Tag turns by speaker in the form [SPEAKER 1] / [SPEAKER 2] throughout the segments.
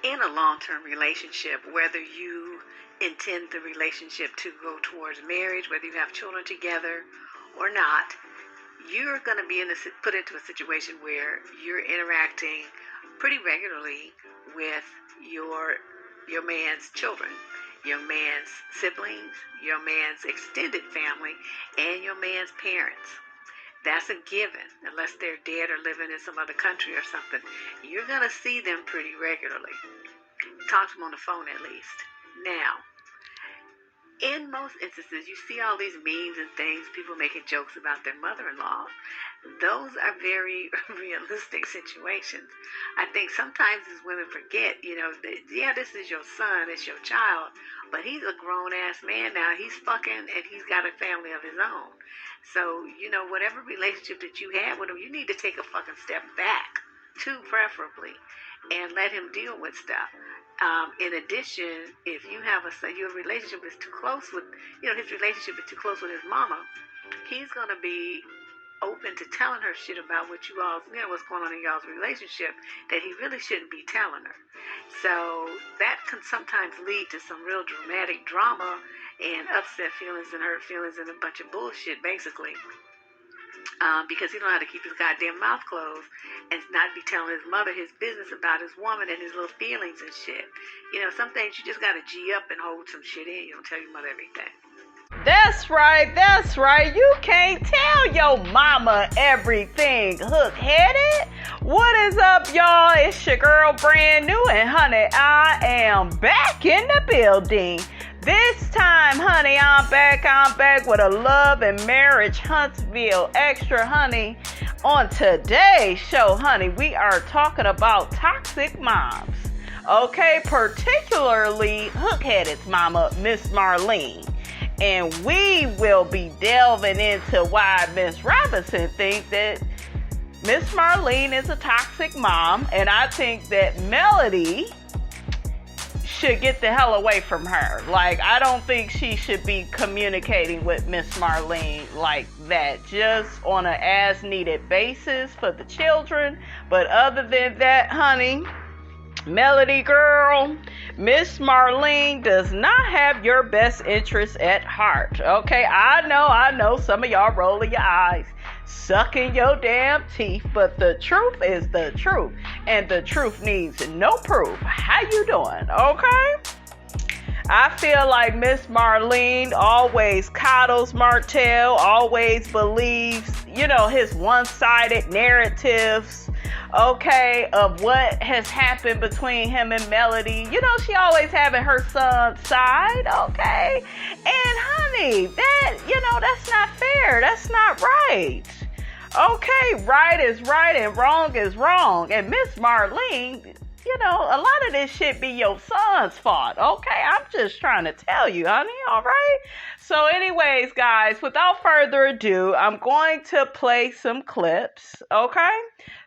[SPEAKER 1] in a long-term relationship, whether you intend the relationship to go towards marriage, whether you have children together or not, you're going to be put into a situation where you're interacting pretty regularly with your man's children, your man's siblings, your man's extended family, and your man's parents. That's a given, unless they're dead or living in some other country or something. You're going to see them pretty regularly. Talk to them on the phone at least. Now, in most instances, you see all these memes and things, people making jokes about their mother-in-law. Those are very realistic situations. I think sometimes as women forget, this is your son, it's your child, but he's a grown-ass man now. He's fucking, and he's got a family of his own. So, whatever relationship that you have with him, you need to take a fucking step back, two preferably, and let him deal with stuff. In addition, if you have your relationship is too close with, his relationship is too close with his mama, he's going to be open to telling her shit about what you all, what's going on in y'all's relationship that he really shouldn't be telling her. So that can sometimes lead to some real dramatic drama and upset feelings and hurt feelings and a bunch of bullshit, basically. Because he don't know how to keep his goddamn mouth closed and not be telling his mother his business about his woman and his little feelings and shit. Some things you just got to G up and hold some shit in. You don't tell your mother everything.
[SPEAKER 2] That's right. You can't tell your mama everything, hook-headed. What is up, y'all? It's your girl, Brand New, and honey, I am back in the building. This time, honey, I'm back with a love and marriage Huntsville extra, honey. On today's show, honey, we are talking about toxic moms. Okay, particularly hook-headed mama, Miss Marlene. And we will be delving into why Miss Robinson thinks that Miss Marlene is a toxic mom. And I think that Melody should get the hell away from her. Like, I don't think she should be communicating with Miss Marlene like that, just on an as-needed basis for the children. But other than that, honey, Melody girl, Miss Marlene does not have your best interests at heart. Okay, I know some of y'all rolling your eyes, sucking your damn teeth, but the truth is the truth, and the truth needs no proof. How you doing? Okay, I feel like Miss Marlene always coddles Martell, always believes, his one-sided narratives, okay, of what has happened between him and Melody. She always having her son's side, okay? And honey, that's not fair. That's not right. Okay, right is right and wrong is wrong. And Miss Marlene, a lot of this shit be your son's fault, okay? I'm just trying to tell you, honey, all right? So anyways, guys, without further ado, I'm going to play some clips, okay,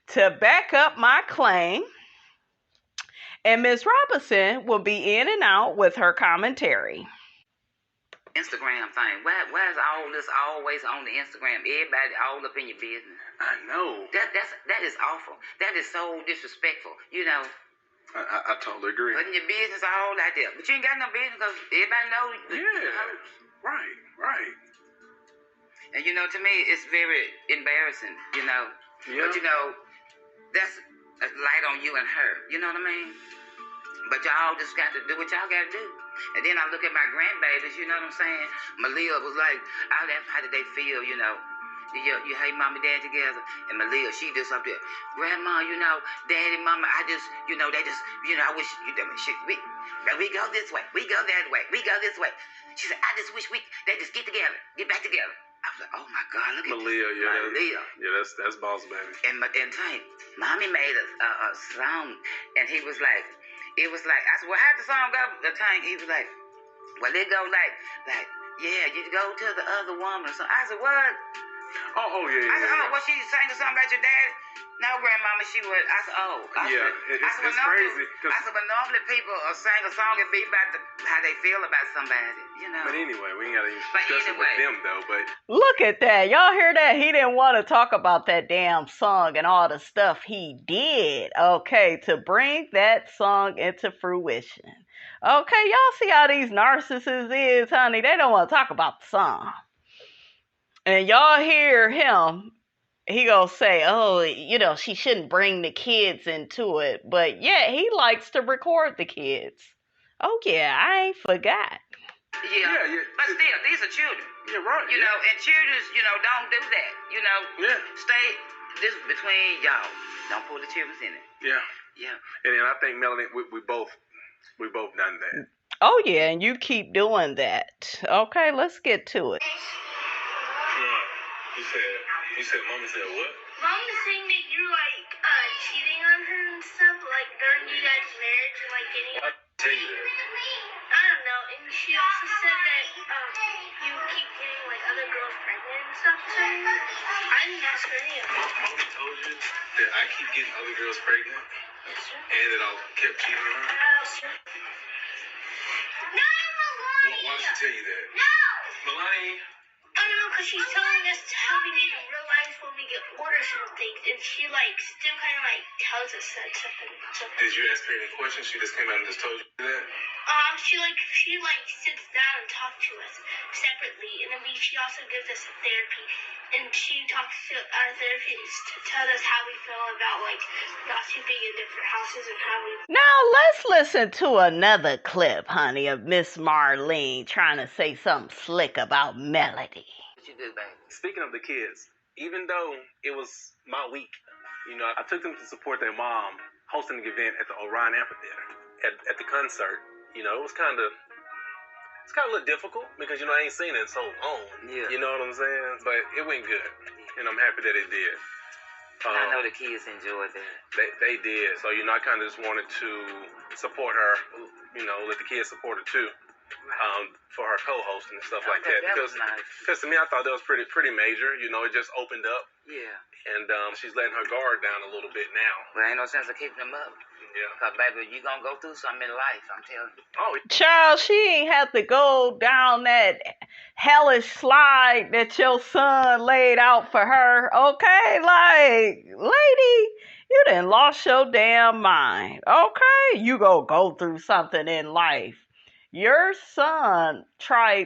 [SPEAKER 2] to back up my claim. And Miss Robinson will be in and out with her commentary.
[SPEAKER 3] Instagram thing. Why is all this always on the Instagram? Everybody all up in your business.
[SPEAKER 4] I know.
[SPEAKER 3] That is awful. That is so disrespectful.
[SPEAKER 4] I totally agree.
[SPEAKER 3] Putting your business all out there. But you ain't got no business because everybody knows you.
[SPEAKER 4] Yeah. Right.
[SPEAKER 3] And to me, it's very embarrassing, Yeah. But that's a light on you and her. You know what I mean? But y'all just got to do what y'all got to do. And then I look at my grandbabies, you know what I'm saying? Malia was like, I asked how did they feel, You hate mom and dad together. And Malia, she just up there, Grandma, Daddy, Mama, I just, they just, I wish, shit, we go this way, we go that way, we go this way. She said, I just wish they just get back together. I was like, oh my God, look at
[SPEAKER 4] Malia,
[SPEAKER 3] this. Malia.
[SPEAKER 4] Yeah, that's boss baby.
[SPEAKER 3] And Tank, Mommy made a song, and he was like, it was like, I said, well, how'd the song go? The Tank, he was like, well, it go like, yeah, you go to the other woman. So I said, what?
[SPEAKER 4] Oh, yeah.
[SPEAKER 3] I said, oh, was she saying something about your dad? No, grandmama, she was. I said, oh.
[SPEAKER 4] It's crazy.
[SPEAKER 3] I said, but normally people sing a song and be about how they feel about somebody, you know.
[SPEAKER 4] But anyway, we ain't got to even discuss it with them, though. But
[SPEAKER 2] look at that. Y'all hear that? He didn't want to talk about that damn song and all the stuff he did, okay, to bring that song into fruition. Okay, y'all see how these narcissists is, honey? They don't want to talk about the song. And y'all hear him, he gonna say, oh, you know, she shouldn't bring the kids into it. But yeah, he likes to record the kids. Oh yeah, I ain't forgot.
[SPEAKER 3] Yeah. But still, these are children.
[SPEAKER 4] Yeah, right.
[SPEAKER 3] You know, and children, you know, don't do that. You know, stay this between y'all. Don't pull the children in it.
[SPEAKER 4] Yeah. And then I think, Melanie, we both done that.
[SPEAKER 2] Oh yeah, and you keep doing that. Okay, let's get to it.
[SPEAKER 4] You said, Mama said what?
[SPEAKER 5] Mom was saying that you're like cheating on her and stuff, like during you guys' marriage and like getting.
[SPEAKER 4] I'll tell you that.
[SPEAKER 5] I don't know, and she also said that you keep getting like other girls pregnant and stuff. So I didn't ask her any of that.
[SPEAKER 4] Mama told you that I keep getting other girls pregnant,
[SPEAKER 5] Yes, sir.
[SPEAKER 4] and that I kept cheating on her.
[SPEAKER 5] Yes, sir. No, Melania.
[SPEAKER 4] Why did she tell you that?
[SPEAKER 5] No.
[SPEAKER 4] Melanie.
[SPEAKER 5] I don't know, because she's telling us how we need to realize when we get orders and things, and she, like, still kind of, like, tells us that something.
[SPEAKER 4] Did you ask her any questions? She just came out and just told you that?
[SPEAKER 5] She sits down and talks to us separately, and then she also gives us therapy, and she talks to our therapist to tell us how we feel about, like, not sleeping in different houses and how we...
[SPEAKER 2] Now let's listen to another clip, honey, of Miss Marlene trying to say something slick about Melody.
[SPEAKER 3] What you do, baby?
[SPEAKER 4] Speaking of the kids, even though it was my week, you know, I took them to support their mom hosting the event at the Orion Amphitheater. At the concert, you know, it's kind of a little difficult because, you know, I ain't seen it in so long.
[SPEAKER 3] Yeah.
[SPEAKER 4] You know what I'm saying? But it went good, and I'm happy that it did.
[SPEAKER 3] I know the kids enjoyed that.
[SPEAKER 4] They did. So, you know, I kind of just wanted to support her, you know, let the kids support her too. For her co-hosting and stuff like that.
[SPEAKER 3] That was nice.
[SPEAKER 4] Because to me, I thought that was pretty major. You know, it just opened up.
[SPEAKER 3] Yeah.
[SPEAKER 4] And she's letting her guard down a little bit now.
[SPEAKER 3] Well, ain't no sense of keeping them up.
[SPEAKER 4] Yeah.
[SPEAKER 3] Because, baby, you going to go through something in life, I'm telling you.
[SPEAKER 4] Oh,
[SPEAKER 2] Child, she ain't have to go down that hellish slide that your son laid out for her. Okay, like, lady, you done lost your damn mind. Okay, you go through something in life. Your son he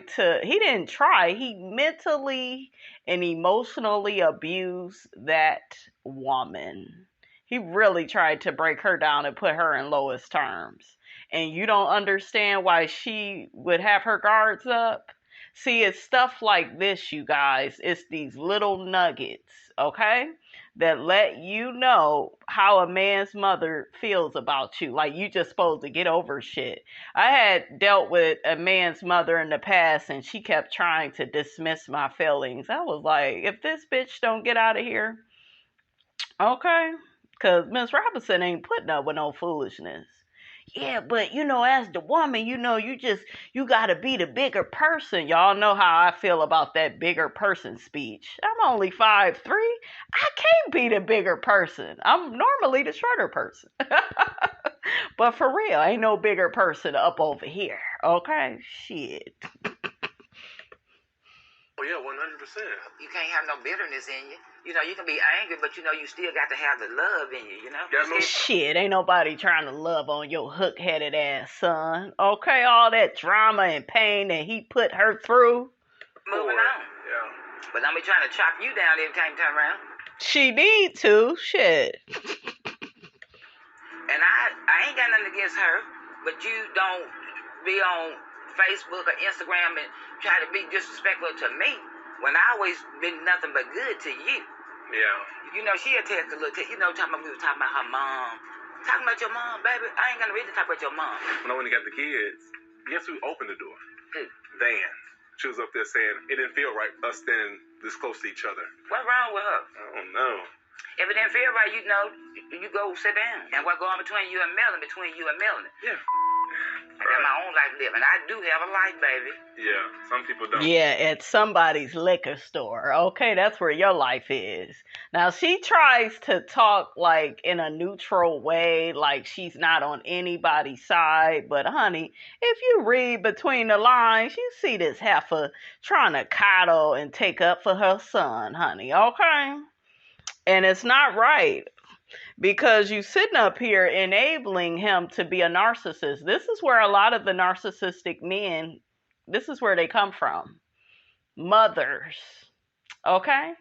[SPEAKER 2] mentally and emotionally abused that woman. He really tried to break her down and put her in lowest terms. And you don't understand why she would have her guards up? See, it's stuff like this, you guys. It's these little nuggets, okay? That let you know how a man's mother feels about you. Like, you just supposed to get over shit. I had dealt with a man's mother in the past, and she kept trying to dismiss my feelings. I was like, if this bitch don't get out of here, okay? Because Miss Robinson ain't putting up with no foolishness. Yeah, but, you know, as the woman, you know, you got to be the bigger person. Y'all know how I feel about that bigger person speech. I'm only 5'3". I can't be the bigger person. I'm normally the shorter person. But for real, ain't no bigger person up over here. Okay? Shit.
[SPEAKER 4] Oh, yeah, 100%.
[SPEAKER 3] You can't have no bitterness in you. You know, you can be angry, but you know, you still got to have the love in you, you know?
[SPEAKER 2] Shit, ain't nobody trying to love on your hook-headed ass son. Okay, all that drama and pain that he put her through.
[SPEAKER 3] Moving on.
[SPEAKER 4] Yeah.
[SPEAKER 3] But don't be trying to chop you down every time you turn around.
[SPEAKER 2] She need to. Shit.
[SPEAKER 3] And I ain't got nothing against her, but you don't be on Facebook or Instagram and try to be disrespectful to me when I always been nothing but good to you.
[SPEAKER 4] Yeah.
[SPEAKER 3] You know, she'll text a little, we were talking about her mom. Talking about your mom, baby. I ain't gonna really talk about your mom.
[SPEAKER 4] When I went and got the kids, guess who opened the door?
[SPEAKER 3] Who?
[SPEAKER 4] Van. She was up there saying it didn't feel right us standing this close to each other.
[SPEAKER 3] What's wrong with her?
[SPEAKER 4] I don't know.
[SPEAKER 3] If it didn't feel right, you know, you go sit down. And what go on between you and Melanie?
[SPEAKER 4] Yeah.
[SPEAKER 3] Got my own life living. I do have a life, baby.
[SPEAKER 4] Yeah, some people don't.
[SPEAKER 2] Yeah, at somebody's liquor store. Okay, that's where your life is. Now, she tries to talk like in a neutral way, like she's not on anybody's side. But, honey, if you read between the lines, you see this heifer trying to coddle and take up for her son, honey. Okay? And it's not right. Because you sitting up here enabling him to be a narcissist. This is where a lot of the narcissistic men, this is where they come from. Mothers, okay?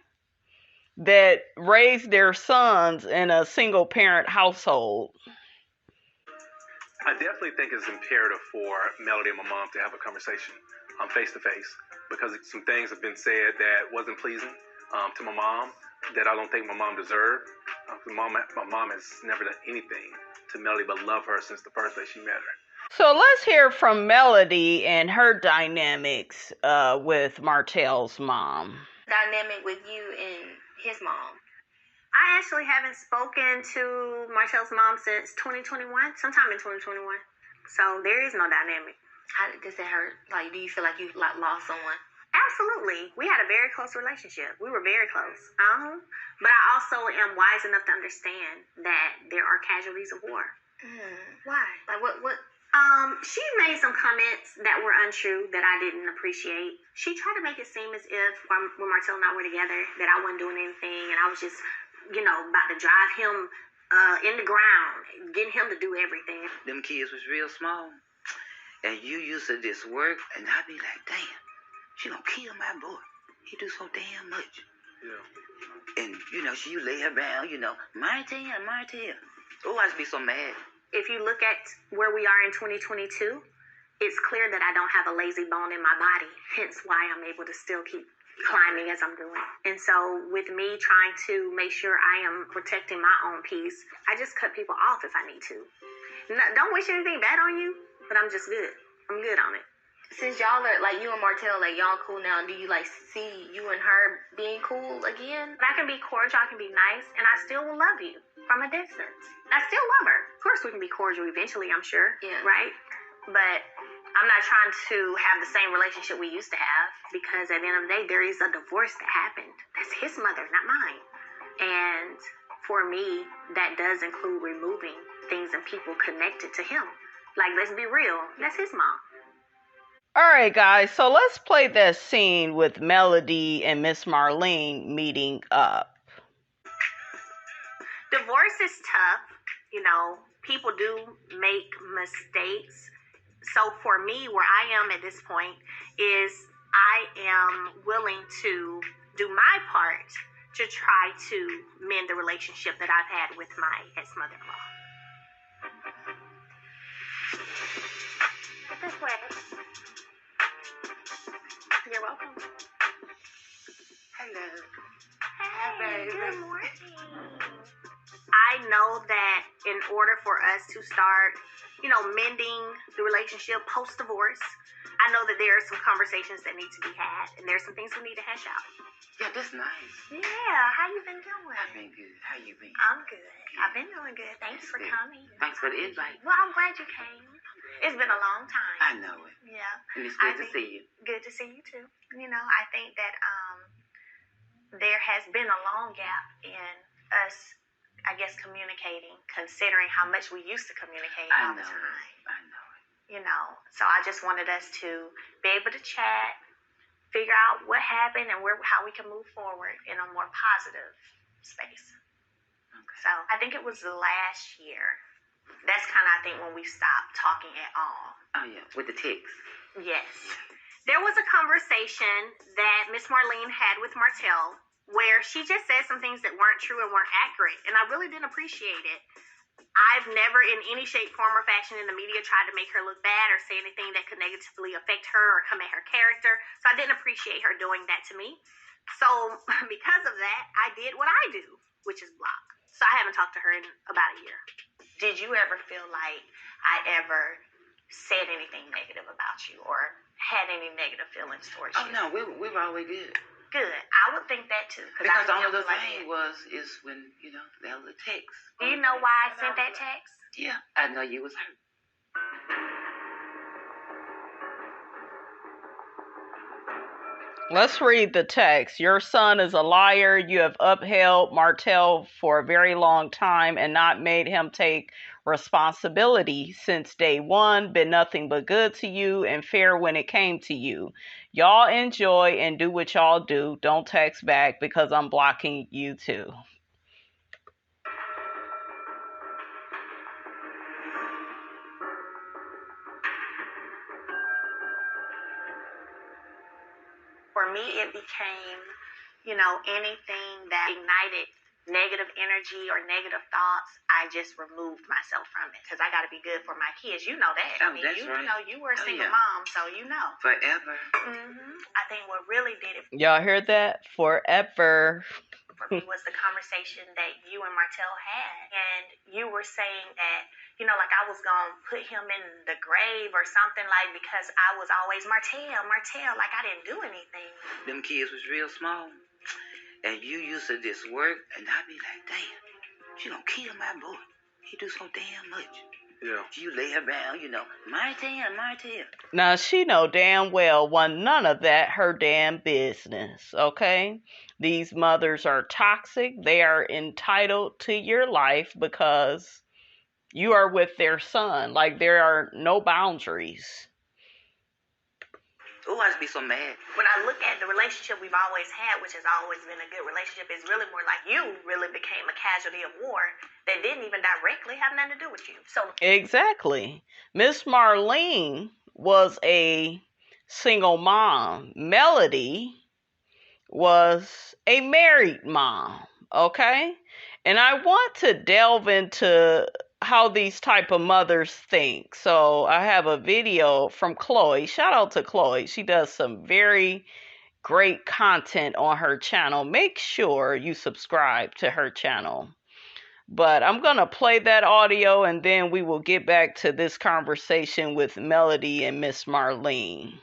[SPEAKER 2] That raise their sons in a single parent household.
[SPEAKER 4] I definitely think it's imperative for Melody and my mom to have a conversation face to face, because some things have been said that wasn't pleasing to my mom that I don't think my mom deserved. My mom has never done anything to Melody but love her since the first day she met her.
[SPEAKER 2] So let's hear from Melody and her dynamics with Martell's mom.
[SPEAKER 6] Dynamic with you and his mom. I actually haven't spoken to Martell's mom since 2021, sometime in 2021. So there is no dynamic.
[SPEAKER 1] How does it hurt? Like, do you feel like you lost someone?
[SPEAKER 6] Absolutely. We had a very close relationship. We were very close. But I also am wise enough to understand that there are casualties of war.
[SPEAKER 1] Why? Like, what?
[SPEAKER 6] She made some comments that were untrue that I didn't appreciate. She tried to make it seem as if when Martell and I were together that I wasn't doing anything and I was just, about to drive him in the ground, getting him to do everything.
[SPEAKER 3] Them kids was real small. And you used to this work, and I'd be like, damn, she gonna kill my boy. He do so damn much.
[SPEAKER 4] Yeah.
[SPEAKER 3] And, she lay her down, Martell. Oh, I'd be so mad.
[SPEAKER 6] If you look at where we are in 2022, it's clear that I don't have a lazy bone in my body, hence why I'm able to still keep climbing as I'm doing. And so with me trying to make sure I am protecting my own peace, I just cut people off if I need to. Don't wish anything bad on you, but I'm just good. I'm good on it.
[SPEAKER 1] Since y'all are, like, you and Martell, like, y'all cool now, do you, like, see you and her being cool again?
[SPEAKER 6] I can be cordial, I can be nice, and I still will love you from a distance. I still love her. Of course we can be cordial eventually, I'm sure.
[SPEAKER 1] Yeah.
[SPEAKER 6] Right? But I'm not trying to have the same relationship we used to have, because at the end of the day, there is a divorce that happened. That's his mother, not mine. And for me, that does include removing things and people connected to him. Like, let's be real, that's his mom.
[SPEAKER 2] All right, guys, so let's play that scene with Melody and Miss Marlene meeting up.
[SPEAKER 6] Divorce is tough. People do make mistakes. So for me, where I am at this point is I am willing to do my part to try to mend the relationship that I've had with my ex-mother-in-law. This way. You're welcome.
[SPEAKER 1] Hello.
[SPEAKER 6] Hey, good morning. I know that in order for us to start, mending the relationship post-divorce, I know that there are some conversations that need to be had, and there's some things we need to hash out.
[SPEAKER 3] Yeah, that's nice.
[SPEAKER 6] Yeah, how you been doing?
[SPEAKER 3] I've been good. How you been?
[SPEAKER 6] I'm good. I've been doing good. Thanks for coming.
[SPEAKER 3] Thanks for the invite.
[SPEAKER 6] Well, I'm glad you came. It's been a long time.
[SPEAKER 3] I know it.
[SPEAKER 6] Yeah.
[SPEAKER 3] And it's good to see you.
[SPEAKER 6] Good to see you too. I think that there has been a long gap in us, I guess, communicating, considering how much we used to communicate all the time.
[SPEAKER 3] I know it.
[SPEAKER 6] So I just wanted us to be able to chat, figure out what happened and how we can move forward in a more positive space.
[SPEAKER 3] Okay.
[SPEAKER 6] So I think it was last year. That's kind of, I think, when we stopped talking at all.
[SPEAKER 3] Oh, yeah, with the text.
[SPEAKER 6] Yes. There was a conversation that Miss Marlene had with Martell where she just said some things that weren't true and weren't accurate, and I really didn't appreciate it. I've never in any shape, form, or fashion in the media tried to make her look bad or say anything that could negatively affect her or come at her character, so I didn't appreciate her doing that to me. So because of that, I did what I do, which is block. So I haven't talked to her in about a year. Did you ever feel like I ever said anything negative about you or had any negative feelings towards you?
[SPEAKER 3] Oh, no, we were always good.
[SPEAKER 6] Good. I would think that too.
[SPEAKER 3] Because the only other thing is when, that was a text.
[SPEAKER 6] Do you know why I sent that text?
[SPEAKER 3] Yeah, I know you was hurt.
[SPEAKER 2] Let's read the text. Your son is a liar. You have upheld Martell for a very long time and not made him take responsibility since day one. Been nothing but good to you and fair when it came to you. Y'all enjoy and do what y'all do. Don't text back because I'm blocking you too.
[SPEAKER 6] For me, it became, anything that ignited negative energy or negative thoughts, I just removed myself from it because I got to be good for my kids. You know that.
[SPEAKER 3] Oh, that's right.
[SPEAKER 6] You were a single
[SPEAKER 3] yeah.
[SPEAKER 6] mom, so you know.
[SPEAKER 3] Forever.
[SPEAKER 6] I think what really did it
[SPEAKER 2] Y'all heard that? Forever.
[SPEAKER 6] for me was the conversation that you and Martell had. And you were saying that, like I was going to put him in the grave or something, like, because I was always Martell, like I didn't do anything.
[SPEAKER 3] Them kids was real small. And you used to just work, and I'd be like, damn, she gonna kill my boy. He do so damn much.
[SPEAKER 4] Yeah.
[SPEAKER 3] You lay around, Martell.
[SPEAKER 2] Now, she know damn well wasn't none of that her damn business, okay? These mothers are toxic. They are entitled to your life because you are with their son. Like, there are no boundaries.
[SPEAKER 3] Oh, I just be so mad.
[SPEAKER 6] When I look at the relationship we've always had, which has always been a good relationship, it's really more like you really became a casualty of war that didn't even directly have nothing to do with you. So
[SPEAKER 2] Exactly. Miss Marlene was a single mom. Melody was a married mom, okay? And I want to delve into how these type of mothers think. So I have a video from Chloe. Shout out to Chloe. She does some very great content on her channel. Make sure you subscribe to her channel. But I'm going to play that audio and then we will get back to this conversation with Melody and Miss Marlene.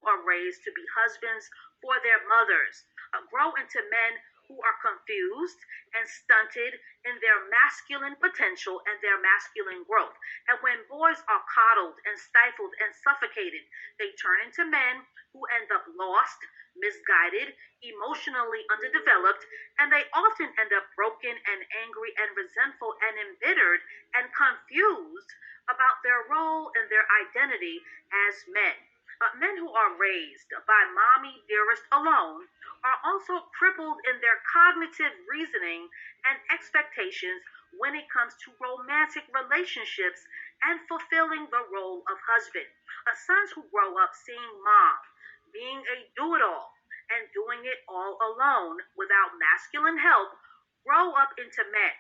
[SPEAKER 7] Are raised to be husbands for their mothers, grow into men who are confused and stunted in their masculine potential and their masculine growth. And when boys are coddled and stifled and suffocated, they turn into men who end up lost, misguided, emotionally underdeveloped, and they often end up broken and angry and resentful and embittered and confused about their role and their identity as men. Men who are raised by mommy dearest alone are also crippled in their cognitive reasoning and expectations when it comes to romantic relationships and fulfilling the role of husband. Sons who grow up seeing mom being a do-it-all and doing it all alone without masculine help grow up into men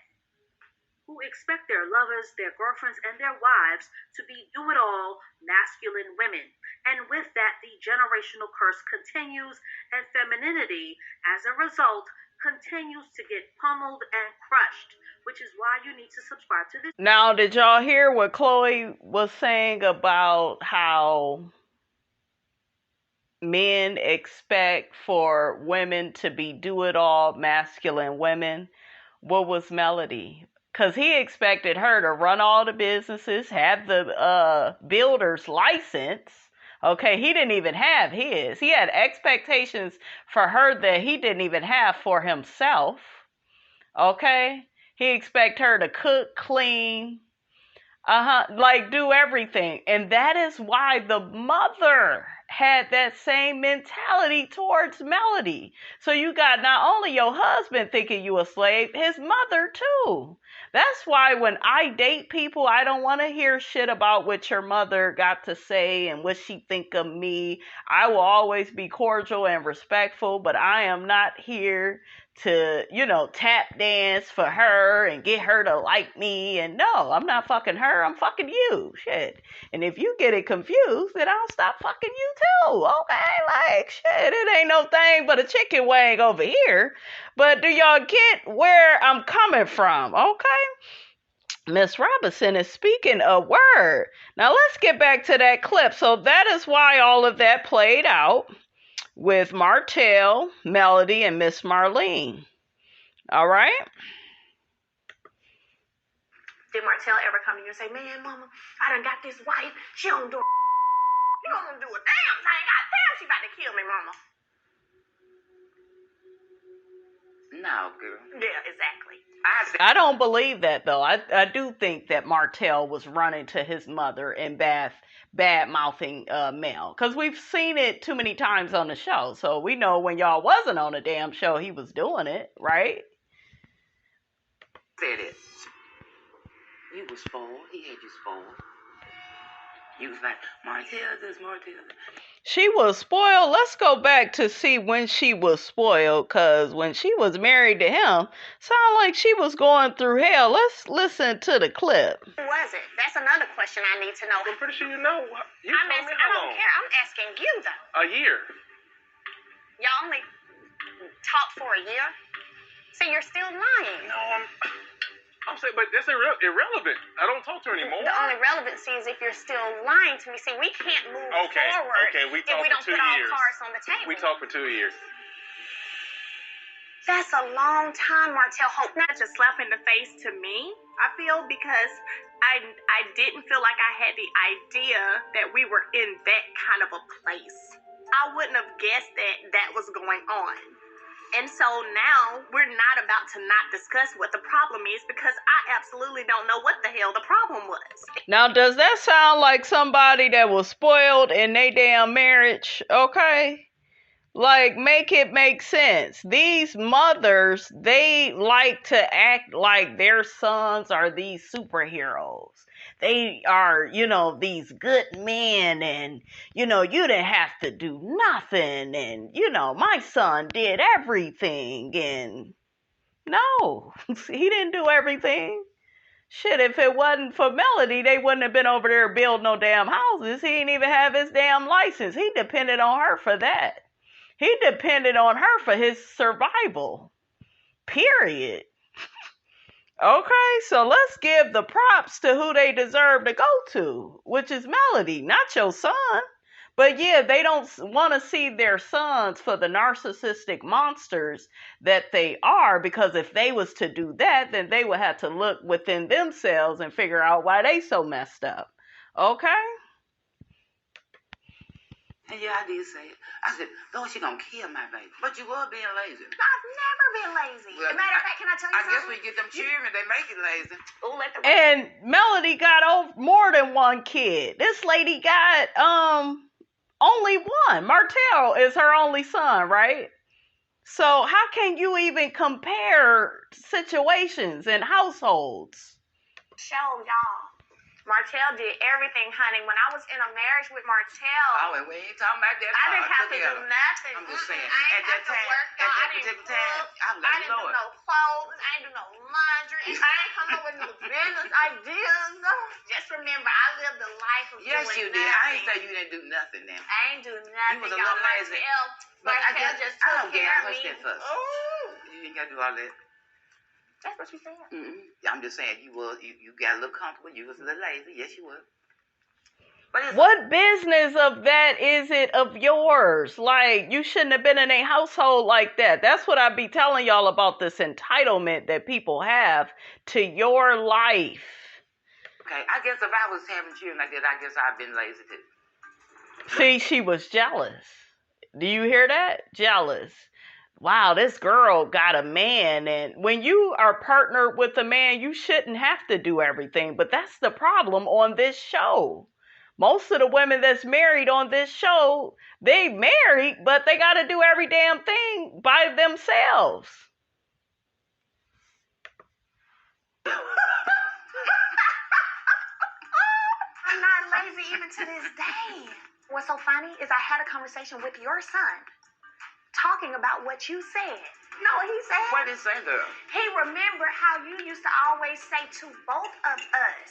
[SPEAKER 7] who expect their lovers, their girlfriends, and their wives to be do-it-all masculine women. And with that, the generational curse continues, and femininity, as a result, continues to get pummeled and crushed, which is why you need to subscribe to this.
[SPEAKER 2] Now, did y'all hear what Chloe was saying about how men expect for women to be do-it-all masculine women? What was Melody? Because he expected her to run all the businesses, have the builder's license. Okay, he didn't even have his. He had expectations for her that he didn't even have for himself. Okay, he expected her to cook, clean, like do everything. And that is why the mother had that same mentality towards Melody. So you got not only your husband thinking you a slave, his mother too. That's why when I date people, I don't want to hear shit about what your mother got to say and what she think of me. I will always be cordial and respectful, but I am not here to, tap dance for her and get her to like me. And no, I'm not fucking her. I'm fucking you. Shit. And if you get it confused, then I'll stop fucking you too. Okay? Like, shit, it ain't no thing but a chicken wing over here. But do y'all get where I'm coming from? Okay? Miss Robinson is speaking a word. Now let's get back to that clip. So that is why all of that played out with Martell, Melody, and Miss Marlene. All right?
[SPEAKER 6] Did Martell ever come to you and say, man, mama, I done got this wife. She don't do a damn thing. God damn, she about to kill me, mama.
[SPEAKER 3] No, girl.
[SPEAKER 6] Yeah, exactly.
[SPEAKER 2] I don't believe that, though. I do think that Martell was running to his mother and bad-mouthing Mel. Because we've seen it too many times on the show. So we know when y'all wasn't on the damn show, he was doing it, right?
[SPEAKER 3] Said it. You was spoiled. He had you spoiled. You was like, Martell this, Martell that.
[SPEAKER 2] She was spoiled. Let's go back to see when she was spoiled, because when she was married to him, sounded like she was going through hell. Let's listen to the clip.
[SPEAKER 6] Who was it? That's another question I need to know.
[SPEAKER 4] I'm pretty sure you know. You
[SPEAKER 6] I
[SPEAKER 4] told me how
[SPEAKER 6] don't
[SPEAKER 4] long?
[SPEAKER 6] care. I'm asking you, though.
[SPEAKER 4] A year.
[SPEAKER 6] Y'all only talked for a year? So you're still lying.
[SPEAKER 4] No, I'm saying, but that's irrelevant. I don't talk to her anymore.
[SPEAKER 6] The only relevancy is if you're still lying to me. See, we can't move forward
[SPEAKER 4] Okay, we
[SPEAKER 6] if
[SPEAKER 4] talked
[SPEAKER 6] we don't
[SPEAKER 4] for 2
[SPEAKER 6] put all
[SPEAKER 4] years.
[SPEAKER 6] cards on the table.
[SPEAKER 4] We talked for 2 years.
[SPEAKER 6] That's a long time, Martell Hope. Not just slap in the face to me, I feel, because I didn't feel like I had the idea that we were in that kind of a place. I wouldn't have guessed that was going on. And so now we're not about to not discuss what the problem is, because I absolutely don't know what the hell the problem was.
[SPEAKER 2] Now, does that sound like somebody that was spoiled in their damn marriage? Okay? Like, make it make sense. These mothers, they like to act like their sons are these superheroes. They are, these good men, and, you didn't have to do nothing, and, my son did everything, and no, he didn't do everything. Shit, if it wasn't for Melody, they wouldn't have been over there building no damn houses. He didn't even have his damn license. He depended on her for that. He depended on her for his survival. Period. Okay, so let's give the props to who they deserve to go to, which is Melody, not your son. But yeah, they don't want to see their sons for the narcissistic monsters that they are, because if they was to do that, then they would have to look within themselves and figure out why they so messed up. Okay?
[SPEAKER 3] And yeah, I did say it. I said, Lord, she gonna kill my baby. But you were being lazy.
[SPEAKER 6] I've never been lazy.
[SPEAKER 3] Well,
[SPEAKER 6] As a matter of fact, can I tell you
[SPEAKER 3] I guess
[SPEAKER 6] something?
[SPEAKER 3] we get them children, they make it lazy.
[SPEAKER 6] Ooh, let the
[SPEAKER 2] And Melody got more than one kid. This lady got only one. Martell is her only son, right? So how can you even compare situations and households?
[SPEAKER 6] show, y'all. Martell did everything, honey. When I was in a marriage with Martell,
[SPEAKER 3] Oh, and we ain't talking about that.
[SPEAKER 6] I didn't have to
[SPEAKER 3] together.
[SPEAKER 6] do nothing.
[SPEAKER 3] I'm just saying,
[SPEAKER 6] I ain't
[SPEAKER 3] at that
[SPEAKER 6] have to
[SPEAKER 3] time,
[SPEAKER 6] work,
[SPEAKER 3] at
[SPEAKER 6] y'all.
[SPEAKER 3] that
[SPEAKER 6] I didn't
[SPEAKER 3] particular time,
[SPEAKER 6] cook.
[SPEAKER 3] I'm
[SPEAKER 6] I
[SPEAKER 3] like,
[SPEAKER 6] didn't
[SPEAKER 3] Lord.
[SPEAKER 6] do no clothes. I didn't do no laundry. I ain't come up with no business ideas. Just remember, I lived a life of
[SPEAKER 3] Yes,
[SPEAKER 6] doing
[SPEAKER 3] you
[SPEAKER 6] nothing.
[SPEAKER 3] did. I ain't say you didn't do nothing now.
[SPEAKER 6] I ain't do nothing.
[SPEAKER 3] was a
[SPEAKER 6] y'all.
[SPEAKER 3] little lazy. But I
[SPEAKER 6] Martell
[SPEAKER 3] guess
[SPEAKER 6] just
[SPEAKER 3] I
[SPEAKER 6] took
[SPEAKER 3] don't get
[SPEAKER 6] care
[SPEAKER 3] how
[SPEAKER 6] of
[SPEAKER 3] much
[SPEAKER 6] me.
[SPEAKER 3] that fuss.
[SPEAKER 6] Ooh,
[SPEAKER 3] You ain't got to do all that.
[SPEAKER 6] that's what you said.
[SPEAKER 3] I'm just saying, you got a little comfortable. You was a little lazy. Yes, you were. But it's
[SPEAKER 2] What business of that is it of yours? Like, you shouldn't have been in a household like that. That's what I be telling y'all about this entitlement that people have to your life.
[SPEAKER 3] okay. I guess if I was having children like that, I guess I've been lazy too.
[SPEAKER 2] See, she was jealous. Do you hear that? Jealous. Wow, this girl got a man, and when you are partnered with a man, you shouldn't have to do everything. But that's the problem on this show. Most of the women that's married on this show, they married, but they got to do every damn thing by themselves.
[SPEAKER 6] I'm not lazy even to this day. What's so funny is I had a conversation with your son talking about what you said. No, he said,
[SPEAKER 3] What did it say, girl?
[SPEAKER 6] he remembered how you used to always say to both of us,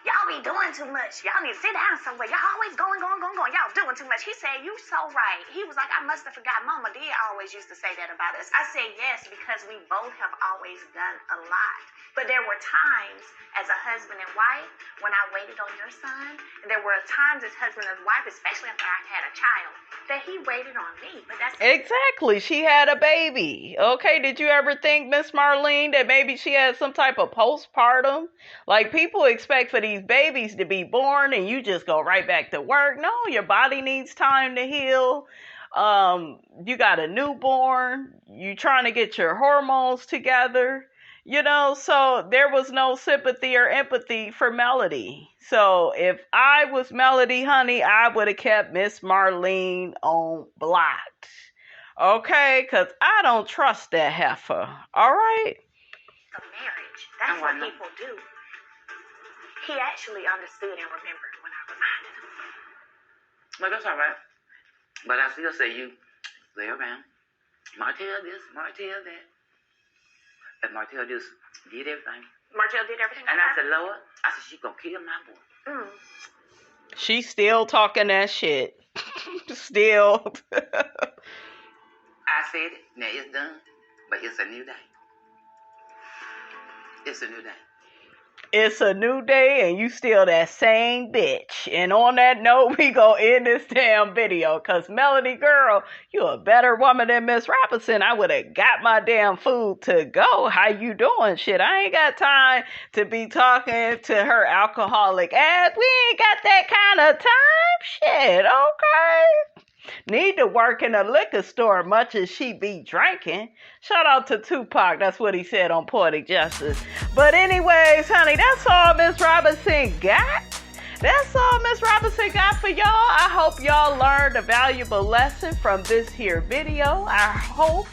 [SPEAKER 6] y'all be doing too much. Y'all need to sit down somewhere. Y'all always going. Y'all doing too much. He said, you so right. He was like, I must have forgot. Mama did always used to say that about us. I said, yes, because we both have always done a lot. But there were times as a husband and wife when I waited on your son. And there were times as husband and wife, especially after I had a child, that he waited on me. But that's
[SPEAKER 2] Exactly. She had a baby. Okay, did you ever think, Miss Marlene, that maybe she had some type of postpartum? Like, people expect for these babies to be born and you just go right back to work. No, your body needs time to heal. You got a newborn, you trying to get your hormones together, so there was no sympathy or empathy for Melody. So if I was Melody, honey, I would have kept Miss Marlene on blocked. Okay, because I don't trust that heifer. All right?
[SPEAKER 6] The marriage. That's what people do. He actually understood and remembered when I reminded him.
[SPEAKER 3] Well, that's all right. But I still say you lay around. Martell this, Martell that. And Martell just did everything.
[SPEAKER 6] Martell did everything.
[SPEAKER 3] And I said, Lord, she gonna kill my boy.
[SPEAKER 2] She's still talking that shit. Still.
[SPEAKER 3] I said it. Now it's done. But it's a new day. It's a new day.
[SPEAKER 2] It's a new day and you still that same bitch. And on that note, we gonna end this damn video. Cause Melody girl, you a better woman than Miss Robinson. I would have got my damn food to go. How you doing? Shit, I ain't got time to be talking to her alcoholic ass. We ain't got that kind of time. Shit, okay. Need to work in a liquor store much as she be drinking. Shout out to Tupac. That's what he said on Poetic Justice. But anyways, honey, that's all Miss Robinson got. That's all Miss Robinson got for y'all. I hope y'all learned a valuable lesson from this here video. I hope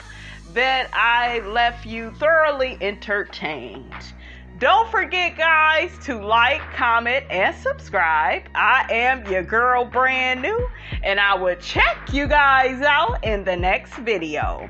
[SPEAKER 2] that I left you thoroughly entertained. Don't forget, guys, to like, comment, and subscribe. I am your girl, Brand New, and I will check you guys out in the next video.